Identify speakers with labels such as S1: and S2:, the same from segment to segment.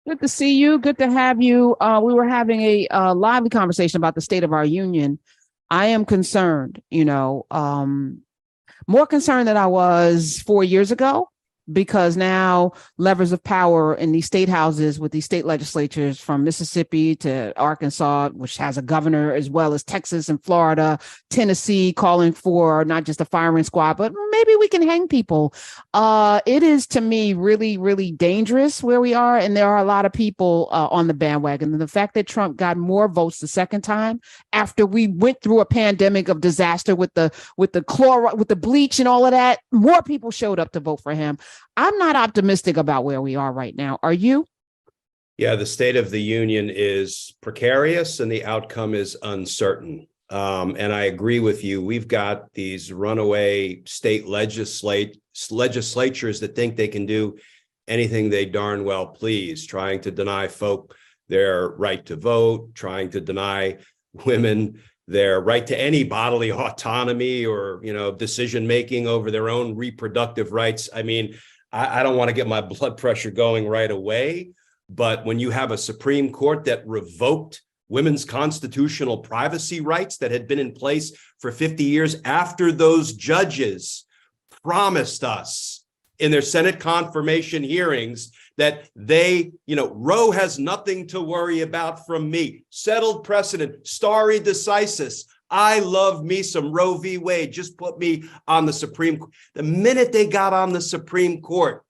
S1: Good to see you. Good to have you. We were having a lively conversation about the state of our union. I am concerned, more concerned than I was 4 years ago, because now levers of power in these state houses with these state legislatures from Mississippi to Arkansas, which has a governor, as well as Texas and Florida, Tennessee, calling for not just a firing squad, but maybe we can hang people. It is, to me, really, really dangerous where we are. And there are a lot of people on the bandwagon. And the fact that Trump got more votes the second time after we went through a pandemic of disaster with the chloride, with the bleach and all of that, more people showed up to vote for him. I'm not optimistic about where we are right now. Are you?
S2: Yeah, the state of the union is precarious and the outcome is uncertain. And I agree with you. We've got these runaway state legislatures that think they can do anything they darn well please, trying to deny folk their right to vote, trying to deny women their right to any bodily autonomy or, decision making over their own reproductive rights. I mean, I don't want to get my blood pressure going right away, but when you have a Supreme Court that revoked women's constitutional privacy rights that had been in place for 50 years after those judges promised us in their Senate confirmation hearings that Roe has nothing to worry about from me. Settled precedent, stare decisis. I love me some Roe v. Wade. Just put me on the Supreme Court. The minute they got on the Supreme Court,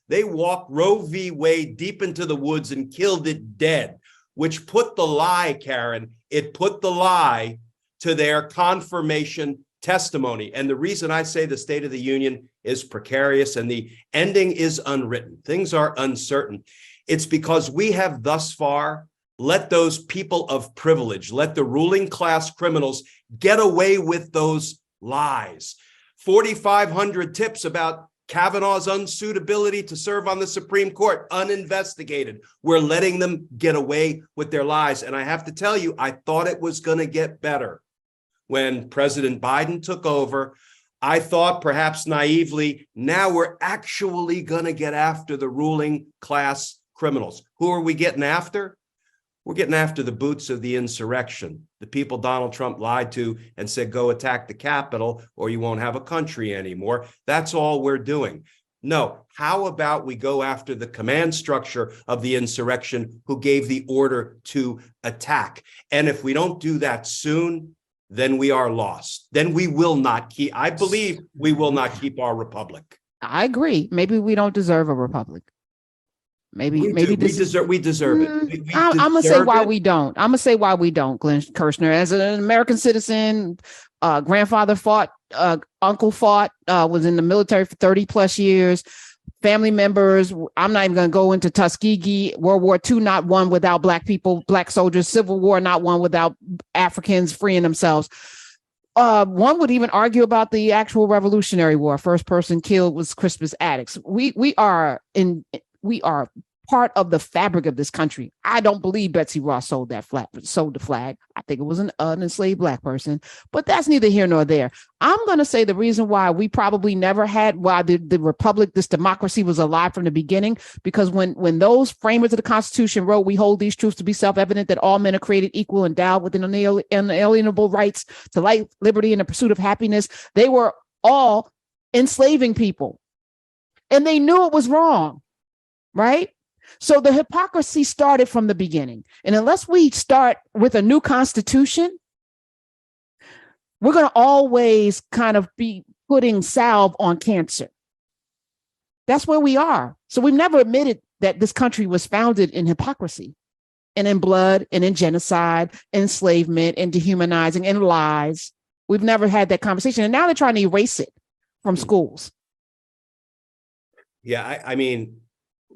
S2: they walked Roe v. Wade deep into the woods and killed it dead, which put the lie, Karen, it put the lie to their confirmation testimony. And the reason I say the State of the Union is precarious and the ending is unwritten, things are uncertain, it's because we have thus far let those people of privilege, let the ruling class criminals get away with those lies. 4,500 tips about Kavanaugh's unsuitability to serve on the Supreme Court, uninvestigated. We're letting them get away with their lies. And I have to tell you, I thought it was going to get better. When President Biden took over, I thought, perhaps naively, now we're actually going to get after the ruling class criminals. Who are we getting after? We're getting after the boots of the insurrection, the people Donald Trump lied to and said, go attack the Capitol or you won't have a country anymore. That's all we're doing. No, how about we go after the command structure of the insurrection who gave the order to attack? And if we don't do that soon, then we are lost. Then we will not keep, I believe we will not keep our republic.
S1: I agree. Maybe we don't deserve a republic. Maybe
S2: we deserve it.
S1: I'm gonna say why we don't. I'm gonna say why we don't, Glenn Kirschner. As an American citizen, grandfather fought, uncle fought, was in the military for 30 plus years. Family members, I'm not even going to go into Tuskegee, World War II, not one without Black people, Black soldiers, Civil War, not one without Africans freeing themselves. One would even argue about the actual Revolutionary War. First person killed was Crispus Attucks. We are part of the fabric of this country. I don't believe Betsy Ross sold the flag. I think it was an enslaved Black person, but that's neither here nor there. I'm going to say the reason why we probably never had, why the republic, this democracy was alive from the beginning, because when those framers of the Constitution wrote, we hold these truths to be self-evident, that all men are created equal, endowed with inalienable rights to life, liberty, and the pursuit of happiness, they were all enslaving people. And they knew it was wrong, right? So the hypocrisy started from the beginning. And unless we start with a new constitution, we're going to always kind of be putting salve on cancer. That's where we are. So we've never admitted that this country was founded in hypocrisy and in blood and in genocide, enslavement, and dehumanizing and lies. We've never had that conversation. And now they're trying to erase it from schools.
S2: Yeah, I mean,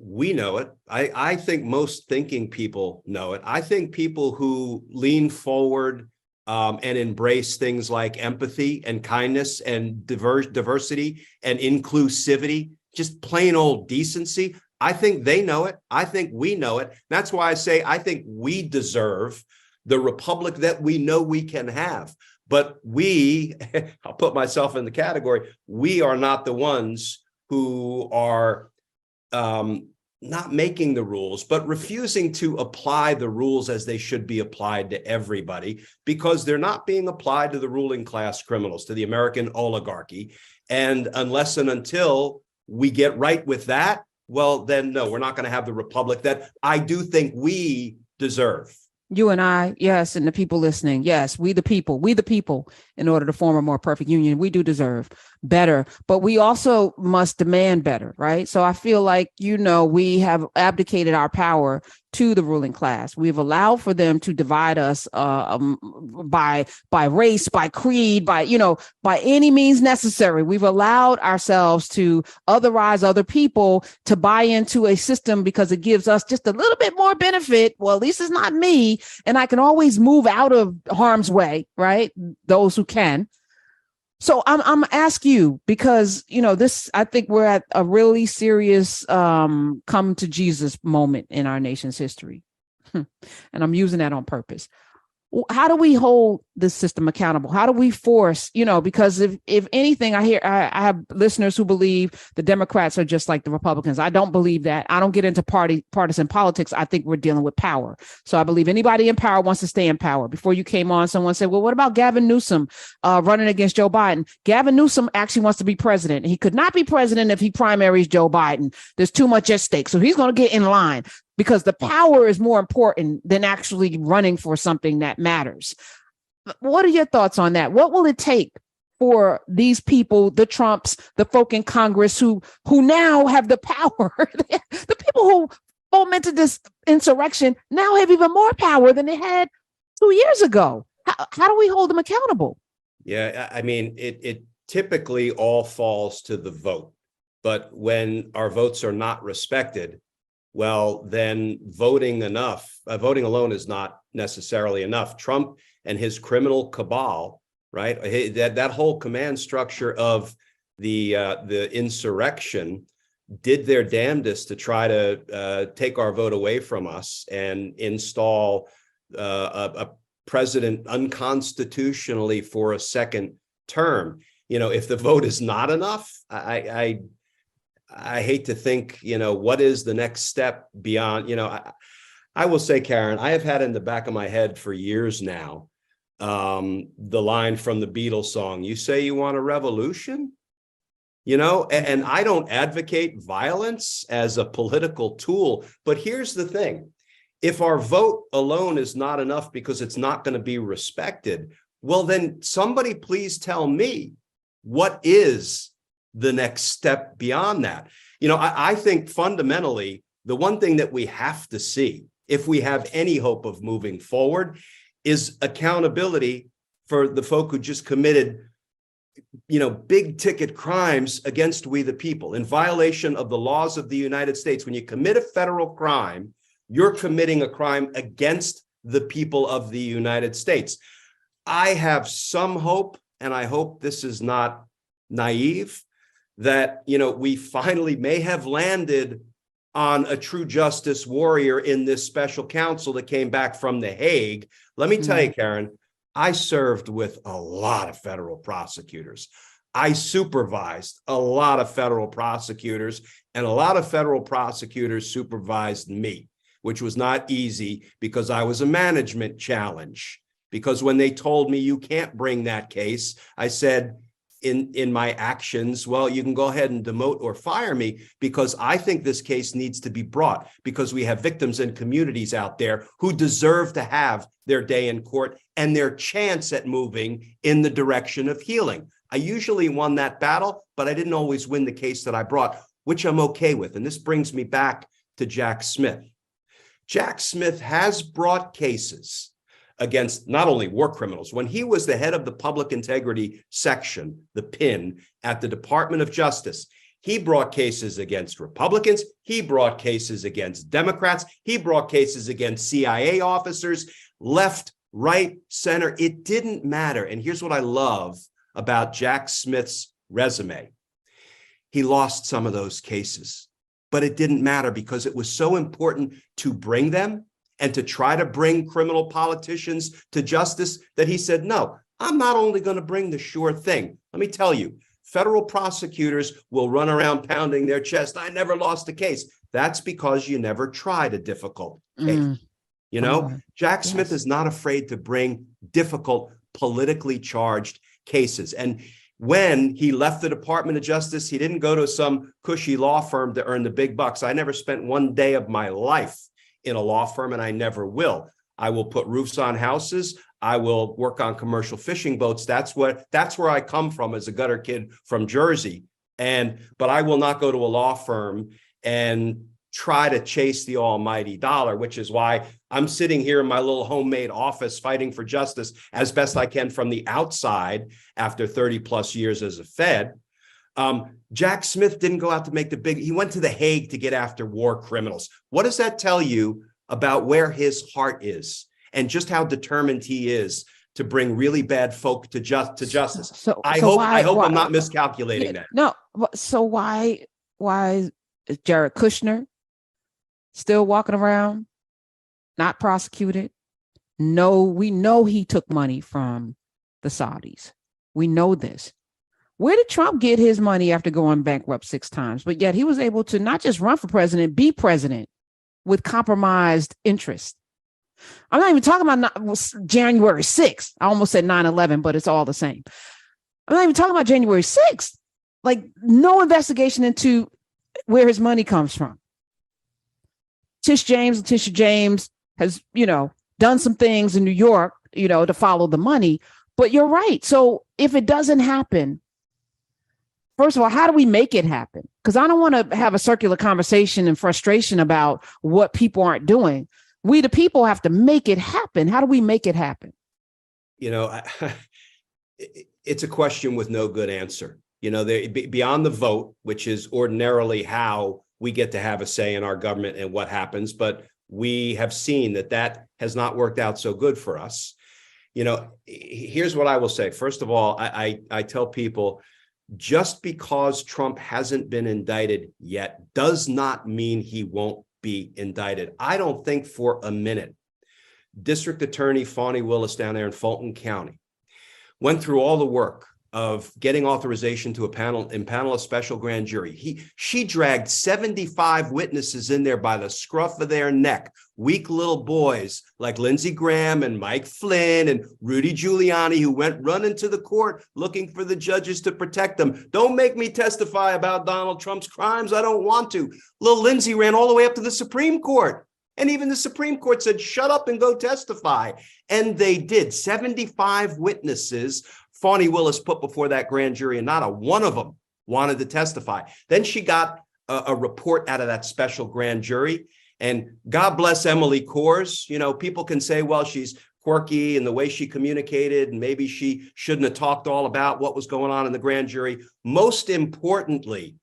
S2: we know it. I think most thinking people know it. I think people who lean forward and embrace things like empathy and kindness and diversity and inclusivity, just plain old decency, I think they know it. I think we know it. That's why I say I think we deserve the republic that we know we can have. But we, I'll put myself in the category, we are not the ones who are not making the rules, but refusing to apply the rules as they should be applied to everybody, because they're not being applied to the ruling class criminals, to the American oligarchy. And unless and until we get right with that, well, then no, we're not going to have the republic that I do think we deserve.
S1: You and I, yes, and the people listening, yes, we the people, in order to form a more perfect union, we do deserve better, but we also must demand better, right? So I feel like, we have abdicated our power to the ruling class. We've allowed for them to divide us by race, by creed, by any means necessary. We've allowed ourselves to otherize other people to buy into a system because it gives us just a little bit more benefit. Well, at least it's not me, and I can always move out of harm's way, right? Those who can. So I'm ask you, because I think we're at a really serious come to Jesus moment in our nation's history, and I'm using that on purpose. How do we hold this system accountable? How do we force, because if anything, I have listeners who believe the Democrats are just like the Republicans. I don't believe that. I don't get into partisan politics. I think we're dealing with power. So I believe anybody in power wants to stay in power. Before you came on, someone said, well, what about Gavin Newsom running against Joe Biden? Gavin Newsom actually wants to be president. He could not be president if he primaries Joe Biden. There's too much at stake. So he's going to get in line, because the power is more important than actually running for something that matters. What are your thoughts on that? What will it take for these people, the Trumps, the folk in Congress who now have the power, the people who fomented this insurrection now have even more power than they had 2 years ago? How do we hold them accountable?
S2: Yeah, I mean, it typically all falls to the vote. But when our votes are not respected, well, then voting alone is not necessarily enough. Trump and his criminal cabal, right? That whole command structure of the insurrection did their damnedest to try to take our vote away from us and install a president unconstitutionally for a second term. If the vote is not enough, I hate to think, what is the next step beyond, I will say, Karen, I have had in the back of my head for years now, the line from the Beatles song, "You say you want a revolution?" And I don't advocate violence as a political tool, but here's the thing. If our vote alone is not enough because it's not going to be respected, well, then somebody please tell me, what is the next step beyond that? I think fundamentally, the one thing that we have to see, if we have any hope of moving forward, is accountability for the folk who just committed, big ticket crimes against we the people in violation of the laws of the United States. When you commit a federal crime, you're committing a crime against the people of the United States. I have some hope, and I hope this is not naive, that, we finally may have landed on a true justice warrior in this special counsel that came back from The Hague. Let me tell you, Karen, I served with a lot of federal prosecutors. I supervised a lot of federal prosecutors, and a lot of federal prosecutors supervised me, which was not easy because I was a management challenge. Because when they told me you can't bring that case, I said, in my actions, well, you can go ahead and demote or fire me, because I think this case needs to be brought, because we have victims and communities out there who deserve to have their day in court and their chance at moving in the direction of healing. I usually won that battle, but I didn't always win the case that I brought, which I'm okay with. And this brings me back to Jack Smith. Jack Smith has brought cases against not only war criminals. When he was the head of the public integrity section, the PIN, at the Department of Justice, he brought cases against Republicans. He brought cases against Democrats. He brought cases against CIA officers, left, right, center. It didn't matter. And here's what I love about Jack Smith's resume. He lost some of those cases, but it didn't matter, because it was so important to bring them and to try to bring criminal politicians to justice that he said, no, I'm not only going to bring the sure thing. Let me tell you, federal prosecutors will run around pounding their chest. I never lost a case. That's because you never tried a difficult case. You know, Jack Smith is not afraid to bring difficult, politically charged cases. And when he left the Department of Justice, he didn't go to some cushy law firm to earn the big bucks. I never spent one day of my life in a law firm, and I never will. I will put roofs on houses. I will work on commercial fishing boats. That's where I come from as a gutter kid from Jersey. But I will not go to a law firm and try to chase the almighty dollar, which is why I'm sitting here in my little homemade office fighting for justice as best I can from the outside after 30 plus years as a Fed. Jack Smith didn't go out to make he went to The Hague to get after war criminals. What does that tell you about where his heart is and just how determined he is to bring really bad folk to justice? I hope I'm not miscalculating that.
S1: No. So why is Jared Kushner still walking around, not prosecuted? No, we know he took money from the Saudis. We know this. Where did Trump get his money after going bankrupt 6 times? But yet he was able to not just run for president, be president with compromised interest. I'm not even talking about January 6th. I almost said 9/11, but it's all the same. I'm not even talking about January 6th. Like, no investigation into where his money comes from. Letitia James has, done some things in New York, to follow the money. But you're right. So if it doesn't happen, first of all, how do we make it happen? Because I don't want to have a circular conversation and frustration about what people aren't doing. We, the people, have to make it happen. How do we make it happen?
S2: It's a question with no good answer. Beyond the vote, which is ordinarily how we get to have a say in our government and what happens, but we have seen that has not worked out so good for us. Here's what I will say. First of all, I tell people, just because Trump hasn't been indicted yet does not mean he won't be indicted. I don't think for a minute District Attorney Fani Willis down there in Fulton County went through all the work of getting authorization to impanel a special grand jury. She dragged 75 witnesses in there by the scruff of their neck, weak little boys like Lindsey Graham and Mike Flynn and Rudy Giuliani, who went running to the court looking for the judges to protect them. Don't make me testify about Donald Trump's crimes. I don't want to. Little Lindsey ran all the way up to the Supreme Court. And even the Supreme Court said, shut up and go testify. And they did. 75 witnesses Fani Willis put before that grand jury, and not a one of them wanted to testify. Then she got a report out of that special grand jury. And God bless Emily Kors. People can say, well, she's quirky in the way she communicated, and maybe she shouldn't have talked all about what was going on in the grand jury. Most importantly,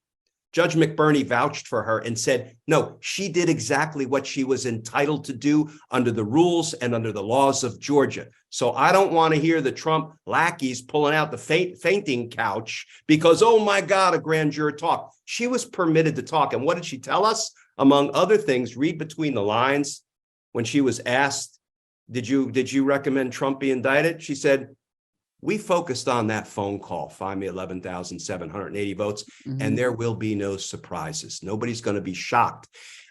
S2: Judge McBurney vouched for her and said, no, she did exactly what she was entitled to do under the rules and under the laws of Georgia. So I don't want to hear the Trump lackeys pulling out the fainting couch because, oh my God, a grand juror talked. She was permitted to talk. And what did she tell us? Among other things, read between the lines. When she was asked, did you recommend Trump be indicted? She said, we focused on that phone call, find me 11,780 votes, and there will be no surprises. Nobody's going to be shocked.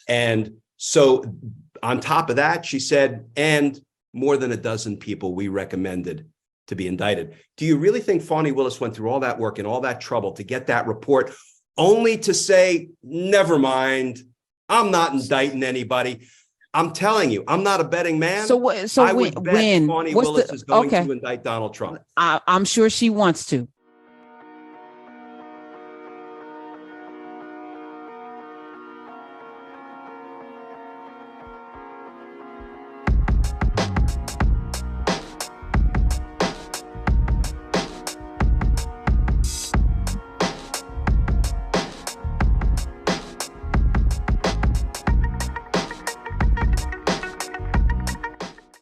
S2: And so on top of that, she said, and more than a dozen people we recommended to be indicted. Do you really think Fani Willis went through all that work and all that trouble to get that report only to say, never mind, I'm not indicting anybody? I'm telling you, I'm not a betting man. I would bet Fani Willis is going to indict Donald Trump.
S1: I'm sure she wants to.